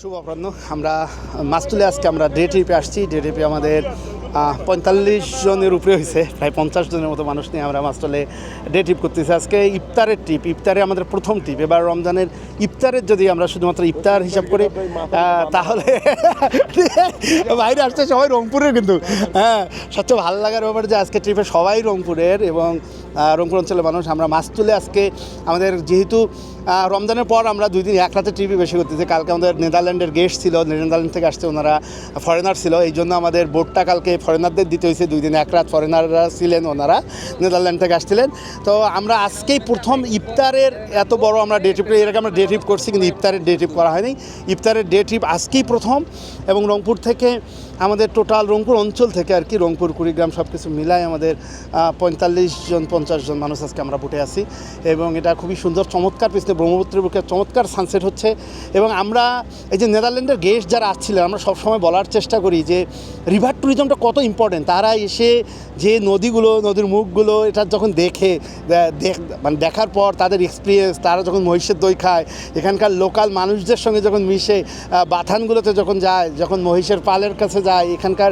শুভ অপরাহ্ন। আমরা মাস্তুলে আজকে আমরা ডে ট্রিপে আসছি। ডে ট্রিপে আমাদের ৪৫ জনের উপরে হয়েছে, প্রায় ৫০ জনের মতো মানুষ নিয়ে আমরা মাস্তুলে ডে ট্রিপ করতেছি। আজকে ইফতারের ট্রিপ, ইফতারে আমাদের প্রথম ট্রিপ। এবার রমজানের ইফতারের যদি আমরা শুধুমাত্র ইফতার হিসাব করি তাহলে বাইরে আসছে সবাই রংপুরের, কিন্তু হ্যাঁ সবচেয়ে ভালো লাগার ব্যাপার যে আজকে ট্রিপে সবাই রংপুরের এবং রংপুর অঞ্চলের মানুষ। আমরা মাস্তুলে আজকে আমাদের যেহেতু রমজানের পর আমরা 2 দিন এক রাতে ট্রিপই বেশি করতেছি। কালকে আমাদের নেদারল্যান্ডের গেস্ট ছিল, নেদারল্যান্ড থেকে আসছে, ওনারা ফরেনার ছিল, এই জন্য আমাদের বোটটা কালকে ফরেনারদের দিতে হয়েছে। 2 দিন এক রাত ফরেনাররা ছিলেন, ওনারা নেদারল্যান্ড থেকে আসছিলেন। তো আমরা আজকেই প্রথম ইফতারের এত বড় আমরা ডে ট্রিপ করি। এর আগে আমরা ডে ট্রিপ করছি, কিন্তু ইফতারের ডে ট্রিপ করা হয়নি। ইফতারের ডে ট্রিপ আজকেই প্রথম। এবং রংপুর থেকে আমাদের টোটাল রংপুর অঞ্চল থেকে আর কি, রংপুর কুড়িগ্রাম সব কিছু মিলায় আমাদের 45-50 জন মানুষ আজকে আমরা বুটে আছি। এবং এটা খুবই সুন্দর, চমৎকার, পিছনে ব্রহ্মপুত্রের বুকে চমৎকার সানসেট হচ্ছে। এবং আমরা এই যে নেদারল্যান্ডের গেস্ট যারা আসছিলেন, আমরা সবসময় বলার চেষ্টা করি যে রিভার ট্যুরিজমটা কত ইম্পর্টেন্ট। তারা এসে যে নদীগুলো, নদীর মুখগুলো এটা যখন মানে দেখার পর তাদের এক্সপিরিয়েন্স, তারা যখন মহিষের দই খায়, এখানকার লোকাল মানুষদের সঙ্গে যখন মিশে, বাথানগুলোতে যখন যায়, যখন মহিষের পালের কাছে যায়, এখানকার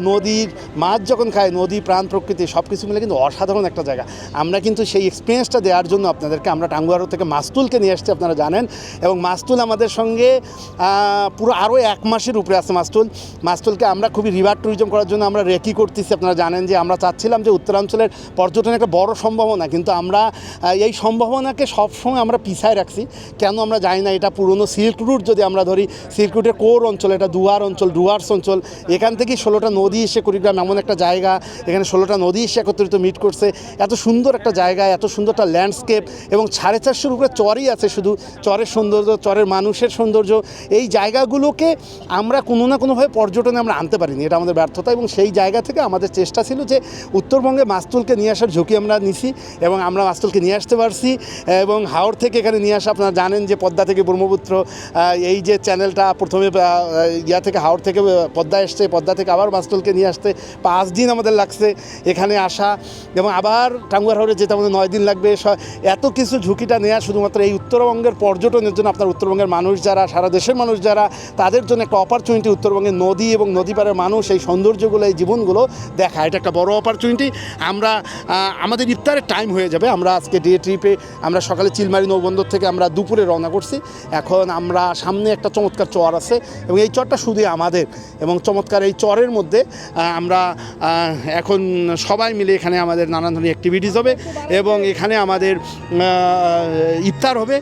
নদীর মাছ যখন খায়, নদী, প্রাণ, প্রকৃতি সব কিছু মিলে কিন্তু অসাধারণ একটা জায়গা। আমরা কিন্তু সেই এক্সপিরিয়েন্সটা দেওয়ার জন্য আপনাদেরকে আমরা টাঙ্গুয়ারো থেকে মাস্তুলকে নিয়ে আসছি, আপনারা জানেন। এবং মাস্তুল আমাদের সঙ্গে পুরো আরও 1 মাসের উপরে আছে মাস্তুলকে আমরা খুবই রিভার ট্যুরিজম করার জন্য আমরা রেকি করতেছি। আপনারা জানেন যে আমরা চাচ্ছিলাম যে উত্তরাঞ্চলের পর্যটনের একটা বড় সম্ভাবনা, কিন্তু আমরা এই সম্ভাবনাকে সবসময় আমরা পিছায় রাখছি। কেন আমরা জানি না। এটা পুরনো সিল্ক রুট যদি আমরা ধরি, সিল্ক রুটের কোর অঞ্চল, এটা ডুয়ার্স অঞ্চল। এখান থেকেই 16টা নদী এসে, কুড়িগ্রাম এমন একটা জায়গা, এখানে 16টা নদী এসে একত্রিত মিট করছে। এত সুন্দর একটা জায়গা, এত সুন্দর একটা ল্যান্ডস্কেপ, এবং 450-এর উপরে চরই আছে। শুধু চরের সৌন্দর্য, চরের মানুষের সৌন্দর্য, এই জায়গাগুলোকে আমরা কোনো না কোনোভাবে পর্যটনে আমরা আনতে পারিনি। এটা আমাদের ব্যর্থতা। এবং সেই জায়গা থেকে আমাদের চেষ্টা ছিল যে উত্তরবঙ্গে মাস্তুলকে নিয়ে আসার ঝুঁকি আমরা নিছি, এবং আমরা মাস্তুলকে নিয়ে আসতে পারছি। এবং হাওড় থেকে এখানে নিয়ে আসা, আপনারা জানেন যে পদ্মা থেকে ব্রহ্মপুত্র, এই যে চ্যানেলটা প্রথমে থেকে হাওড় থেকে পদ্মা এসছে, পদ্মা থেকে আবার মাস্তুলকে নিয়ে আসতে 5 দিন আমাদের লাগছে এখানে আসা, এবং আবার টাঙ্গুয়ার হাওড়ে যেতে আমাদের 9 দিন লাগবে। এত কিছু ঝুঁকিটা নেওয়া শুধুমাত্র এই উত্তরবঙ্গের পর্যটনের জন্য। আপনার উত্তরবঙ্গের মানুষ যারা, সারা দেশের মানুষ যারা, তাদের জন্য একটা অপরচুনিটি। উত্তরবঙ্গের নদী এবং নদীপাড়ের মানুষ এই সৌন্দর্যগুলো, এই জীবনগুলো দেখা, এটা একটা বড় অপরচুনিটি। আমরা আমাদের ইফতারের টাইম হয়ে যাবে। আমরা আজকে ডে ট্রিপে আমরা সকালে চিলমারি নৌবন্দর থেকে আমরা দুপুরে রওনা করছি। এখন আমরা সামনে একটা চমৎকার চর আছে, এবং এই চরটা শুধুই আমাদের। এবং চমৎকার এই চরের মধ্যে আমরা এখন সবাই মিলে এখানে আমাদের নানান ধরনের অ্যাক্টিভিটিস হবে, এবং এখানে আমাদের ইফতার হবে,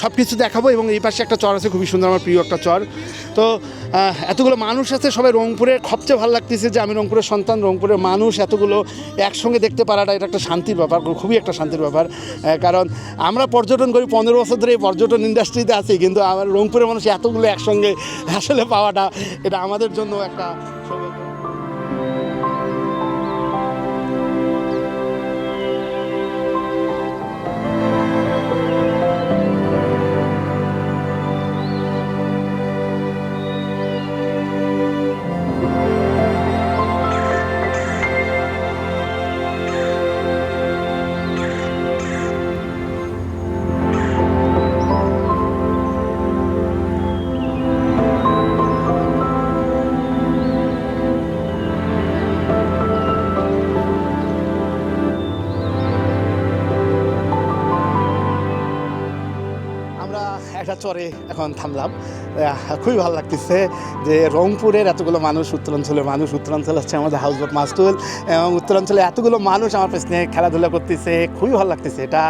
সব কিছু দেখাবো। এবং এই পাশে একটা চর আছে, খুবই সুন্দর, আমার প্রিয় একটা চর। তো এতগুলো মানুষ আছে, সবাই রংপুরের। সবচেয়ে ভালো লাগতেছে যে আমি রংপুরের সন্তান, রংপুরের মানুষ এতগুলো একসঙ্গে দেখতে পারাটা এটা একটা শান্তির ব্যাপার, খুবই একটা শান্তির ব্যাপার। কারণ আমরা পর্যটন করি 15 বছর ধরে, এই পর্যটন ইন্ডাস্ট্রিতে আছি, কিন্তু আমার রংপুরের মানুষ এতগুলো একসঙ্গে আসলে পাওয়াটা, এটা আমাদের জন্য একটা সৌভাগ্য। একটা চরে এখন থামলাম, খুবই ভালো লাগতেছে যে রংপুরের এতগুলো মানুষ, উত্তরাঞ্চলের মানুষ, উত্তরাঞ্চল হচ্ছে আমাদের হাউসবোট মাস্তুল, এবং উত্তরাঞ্চলে এতগুলো মানুষ আমার পেছনে খেলাধুলা করতেছে, খুবই ভালো লাগতেছে। এটা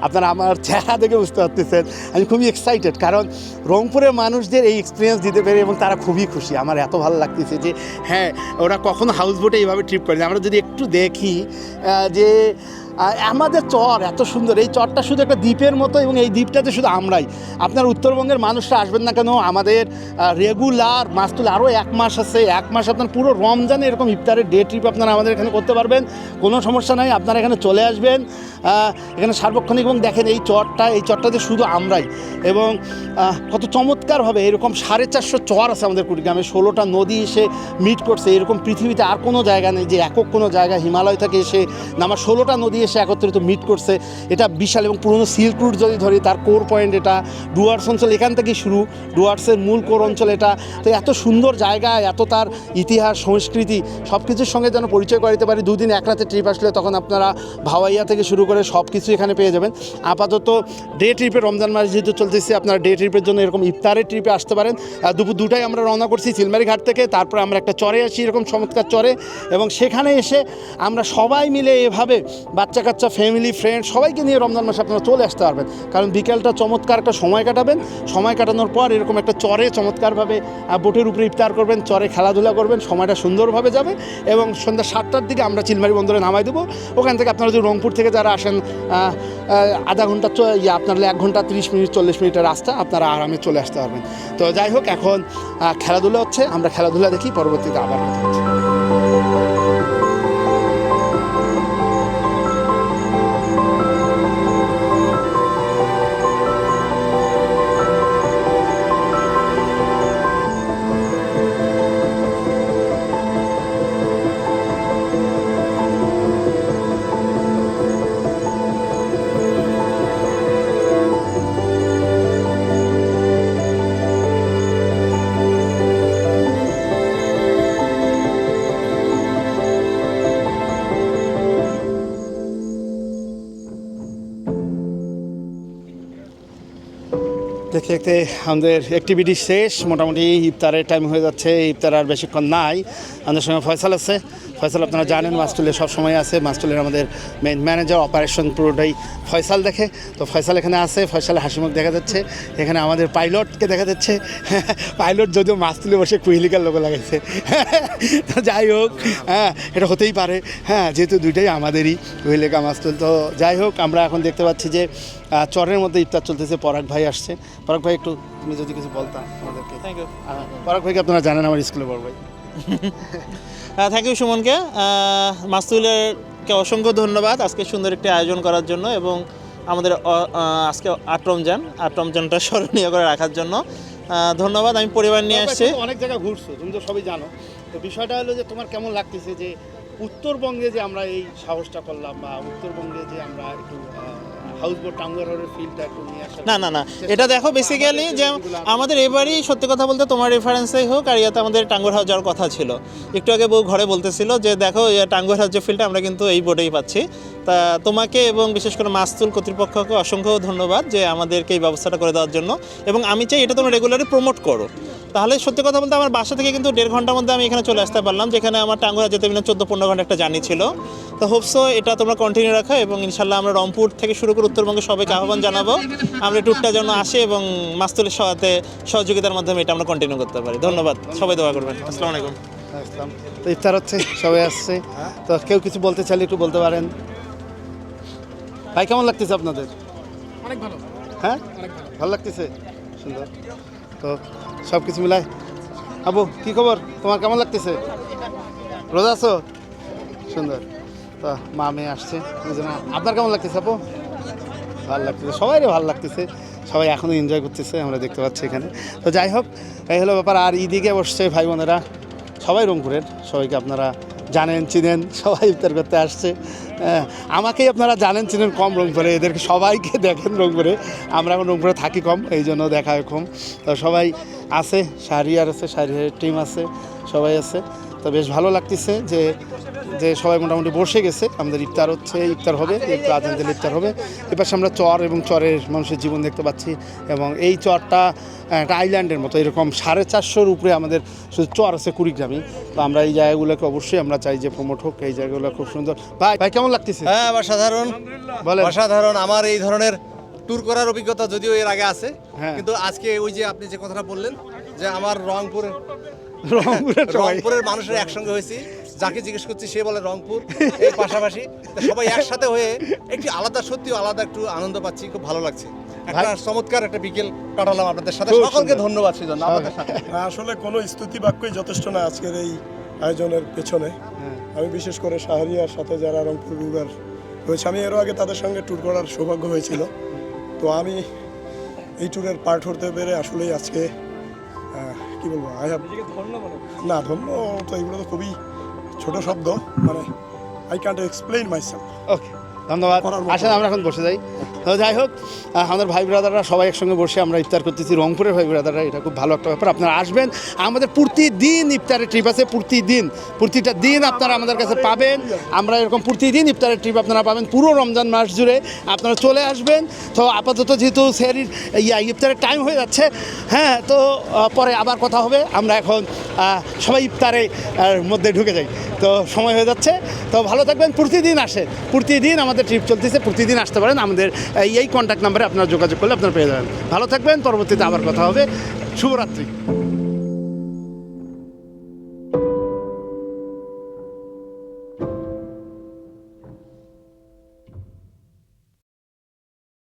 আপনারা আমার চেহারা দেখে বুঝতে পারতেছেন। আমি খুবই এক্সাইটেড, কারণ রংপুরের মানুষদের এই এক্সপিরিয়েন্স দিতে পেরে, এবং তারা খুবই খুশি। আমার এত ভালো লাগতেছে যে হ্যাঁ, ওরা কখনো হাউসবোটে এইভাবে ট্রিপ করেনি। আমরা যদি একটু দেখি যে আমাদের চর এত সুন্দর, এই চরটা শুধু একটা দ্বীপের মতো, এবং এই দ্বীপটাতে শুধু আমরাই। আপনার উত্তরবঙ্গের মানুষরা আসবেন না কেন, আমাদের রেগুলার মাস্তুল আরও 1 মাস আছে। 1 মাস আপনার পুরো রমজানে এরকম ইফতারের ডে ট্রিপ আপনারা আমাদের এখানে করতে পারবেন, কোনো সমস্যা নাই। আপনারা এখানে চলে আসবেন, এখানে সার্বক্ষণিক। এবং দেখেন এই চরটাতে শুধু আমরাই, এবং কত চমৎকারভাবে এরকম 450 চর আছে আমাদের কুড়িগ্রামে, 16টা নদী এসে মিট করছে। এরকম পৃথিবীতে আর কোনো জায়গা নেই যে একক কোনো জায়গা হিমালয় থেকে এসে নামা 16টা নদী এসে একত্রিত মিট করছে, এটা বিশাল। এবং পুরনো সিল্ক রুট যদি ধরি তার কোর পয়েন্ট এটা, ডুয়ার্স অঞ্চল এখান থেকেই শুরু, ডুয়ার্সের মূল কোর অঞ্চল এটা। তো এত সুন্দর জায়গা, এত তার ইতিহাস সংস্কৃতি সব কিছুর সঙ্গে যেন পরিচয় করাতে পারি। 2 দিন 1 রাতে ট্রিপ আসলে তখন আপনারা ভাওয়াইয়া থেকে শুরু করে সব কিছু এখানে পেয়ে যাবেন। আপাতত ডে ট্রিপে, রমজান মাস যেহেতু চলতেছে, আপনারা ডে ট্রিপের জন্য এরকম ইফতারের ট্রিপে আসতে পারেন। দুপুর 2টায় আমরা রওনা করছি চিলমারি ঘাট থেকে, তারপরে আমরা একটা চরে আসি, এরকম চমৎকার চরে, এবং সেখানে এসে আমরা সবাই মিলে এভাবে বাচ্চা কাচ্চা, ফ্যামিলি, ফ্রেন্ড সবাইকে নিয়ে রমজান মাসে আপনারা চলে আসতে পারবেন। কারণ বিকেলটা চমৎকার একটা সময় কাটাবেন, সময় কাটানোর পর এরকম একটা চরে চমৎকারভাবে বোটের উপরে ইফতার করবেন, চরে খেলাধুলা করবেন, সময়টা সুন্দরভাবে যাবে। এবং সন্ধ্যা 7টার দিকে আমরা চিলমারি বন্দরে নামাই দেবো। ওখান থেকে আপনারা যদি রংপুর থেকে যারা আসেন, আধা ঘন্টা আপনার 1 ঘন্টা 30 মিনিট 40 মিনিটের রাস্তা, আপনারা আরামে চলে আসতে পারবেন। তো যাই হোক, এখন খেলাধুলা হচ্ছে, আমরা খেলাধুলা দেখি, পরবর্তীতে আবার কথা হচ্ছে। দেখতে দেখতে আমাদের অ্যাক্টিভিটি শেষ, মোটামুটি ইফতারের টাইম হয়ে যাচ্ছে। ইফতার আর বেশিক্ষণ নাই। আমাদের সঙ্গে ফয়সাল আছে। ফয়সাল আপনারা জানেন মাস্টুলে সব সময় আছে, মাস্টুলের আমাদের মেন ম্যানেজার, অপারেশন পুরোটাই ফয়সাল দেখে। তো ফয়সাল এখানে আছে, ফয়সালের হাসিমুখ দেখা যাচ্ছে। এখানে আমাদের পাইলটকে দেখা যাচ্ছে, পাইলট যদিও মাস্টুলে বসে কুইলিকার লোক লাগাইছে। তো যাই হোক, হ্যাঁ এটা হতেই পারে, হ্যাঁ যেহেতু দুইটাই আমাদেরই, কুইলিকা মাস্টুল। তো যাই হোক, আমরা এখন দেখতে পাচ্ছি যে চরের মধ্যে ইফতার চলতেছে। পরাগ ভাই আসছে। পরাগ ভাই, একটু তুমি যদি কিছু বলতাম আমাদেরকে। Thank you. পরাগ ভাইকে আপনারা জানেন, আমার স্কুলে বড় ভাই। থ্যাংক ইউ সুমনকে। মাসুলেরকে অসংখ্য ধন্যবাদ আজকে সুন্দর একটি আয়োজন করার জন্য, এবং আমাদের আজকে 8 রমজানটা স্মরণীয় করে রাখার জন্য ধন্যবাদ। আমি পরিবার নিয়ে আসছি। অনেক জায়গা ঘুরছো, তুমি তো সবই জানো। তো বিষয়টা হলো যে তোমার কেমন লাগতেছে যে উত্তরবঙ্গে যে আমরা এই সাহসটা করলাম, বা উত্তরবঙ্গে যে আমরা একটু হাউসবোট টাঙ্গুয়ারের ফিল্ডটা একটু নিয়ে আসা। না, এটা দেখো বেসিক্যালি যে আমাদের এবারই সত্যি কথা বলতে তোমার রেফারেন্সেই হোক, আর ইয়াতে আমাদের টাঙ্গুয়ার হাউস যাওয়ার কথা ছিল। একটু আগে বউ ঘরে বলতেছিল যে দেখো টাঙ্গুয়ার হাউস যে ফিল্ডটা আমরা কিন্তু এই বোটেই পাচ্ছি। তা তোমাকে এবং বিশেষ করে মাস্তুল কর্তৃপক্ষকে অসংখ্য ধন্যবাদ যে আমাদেরকে এই ব্যবস্থাটা করে দেওয়ার জন্য, এবং আমি চাই এটা তোমরা রেগুলারলি প্রমোট করো। তাহলে সত্যি কথা বলতে আমার বাসা থেকে কিন্তু 1.5 ঘন্টার মধ্যে আমি এখানে চলে আসতে পারলাম, যেখানে আমার টাঙ্গুয়ার যেতে 14-15 ঘন্টা একটা জার্নি ছিল। তো হোপসো এটা তোমরা কন্টিনিউ রাখো, এবং ইনশাল্লাহ আমরা রংপুর থেকে শুরু করে উত্তরবঙ্গে সবাইকে আহ্বান জানাবো আমরা ট্যুরটা যেন আসে, এবং মাস্তুলের সাথে সহযোগিতার মাধ্যমে এটা আমরা কন্টিনিউ করতে পারি। ধন্যবাদ, সবাই দোয়া করবেন। আসসালামু আলাইকুম। তো ইফতার হচ্ছে, সবাই আসছে। তো কেউ কিছু বলতে চাইলে একটু বলতে পারেন। ভাই, কেমন লাগতেছে আপনাদের? অনেক ভালো। হ্যাঁ, ভালো লাগতেছে, সুন্দর। তো সব কিছু মিলায়। আবু, কি খবর তোমার, কেমন লাগতেছে? রোজা আছো? সুন্দর। তো মা মেয়ে আসছে, আপনার কেমন লাগতেছে আপু? ভালো লাগতেছে, সবাইরে ভালো লাগতেছে, সবাই এখনও এনজয় করতেছে, আমরা দেখতে পাচ্ছি এখানে। তো যাই হোক, এই হলো ব্যাপার। আর ঈদিকে বসছে ভাই বোনেরা, সবাই রংপুরের, সবাইকে আপনারা জানেন চিনেন, সবাই ইফতার করতে আসছে। আমাকেই আপনারা জানেন চিনেন কম রংপুরে, এদেরকে সবাইকে দেখেন রংপুরে। আমরা এখন রংপুরে থাকি কম, এই জন্য দেখা হয় কম। তো সবাই আছে, শাহরিয়ার আছে, শাহরিয়ারের টিম আছে, সবাই আছে। তো বেশ ভালো লাগতেছে যে সবাই মোটামুটি বসে গেছে। আমাদের ইফতার হচ্ছে, ইফতার হবে, একটু আজান দিলে ইফতার হবে। এপাশে আমরা চর এবং চরের মানুষের জীবন দেখতে পাচ্ছি, এবং এই চরটা একটা আইল্যান্ডের মতো, এরকম 450-র উপরে আমাদের শুধু চর আছে কুড়িগ্রামে। তো আমরা এই জায়গাগুলোকে অবশ্যই আমরা চাই যে প্রমোট হোক, এই জায়গাগুলো খুব সুন্দর। ভাই কেমন লাগতেছে? হ্যাঁ, অসাধারণ, বলেন। অসাধারণ। আমার এই ধরনের ট্যুর করার অভিজ্ঞতা যদিও এর আগে আছে, হ্যাঁ। কিন্তু আজকে ওই যে আপনি যে কথাটা বললেন যে আমার রংপুরের মানুষের একসঙ্গে হয়েছি, যাকে জিজ্ঞেস করছি সে বলে রংপুর, এই পাশাপাশি সবাই একসাথে হয়ে একটি আলাদা, সত্যিও আলাদা একটু আনন্দ পাচ্ছি, খুব ভালো লাগছে। একটা চমৎকার একটা বিকেল কাটালাম আপনাদের সাথে, সকলকে ধন্যবাদ সেজন্য। আসলে কোনো স্তুতি বাক্যই যথেষ্ট না আজকের এই আয়োজনের পেছনে। আমি বিশেষ করে শাহরিয়ার সাথে যারা রংপুর রুরার রয়েছে, আমি এরও আগে তাদের সঙ্গে ট্যুর করার সৌভাগ্য হয়েছিল। তো আমি এই ট্যুরের পার্ট হতে পেরে আসলেই আজকে কি বলবো, না ধন্য তো, এগুলো তো খুবই ছোট শব্দ, মানে আই ক্যান্ট এক্সপ্লেইন মাইসেলফ। ওকে, ধন্যবাদ। করার মতো। আসেন আমরা এখন বসে যাই। তো যাই হোক, আমাদের ভাই ব্রাদাররা সবাই একসঙ্গে বসে আমরা ইফতার করতেছি, রংপুরের ভাই ব্রাদাররা, এটা খুব ভালো একটা ব্যাপার। আপনারা আসবেন, আমাদের প্রতিদিন ইফতারের ট্রিপ আছে, প্রতিটা দিন আপনারা আমাদের কাছে পাবেন। আমরা এরকম প্রতিদিন ইফতারের ট্রিপ আপনারা পাবেন পুরো রমজান মাস জুড়ে। আপনারা চলে আসবেন। তো আপাতত যেহেতু সেহরির ইফতারের টাইম হয়ে যাচ্ছে, হ্যাঁ, তো পরে আবার কথা হবে। আমরা এখন সবাই ইফতারে মধ্যে ঢুকে যাই, তো সময় হয়ে যাচ্ছে। তো ভালো থাকবেন, প্রতিদিন আসেন, প্রতিদিন আমাদের ট্রিপ চলতেছে, প্রতিদিন আসতে পারেন। আমাদের এই কন্ট্যাক্ট নাম্বারে আপনারা যোগাযোগ করলে আপনারা পেয়ে যাবেন। ভালো থাকবেন, পরবর্তীতে আবার কথা হবে। শুভরাত্রি।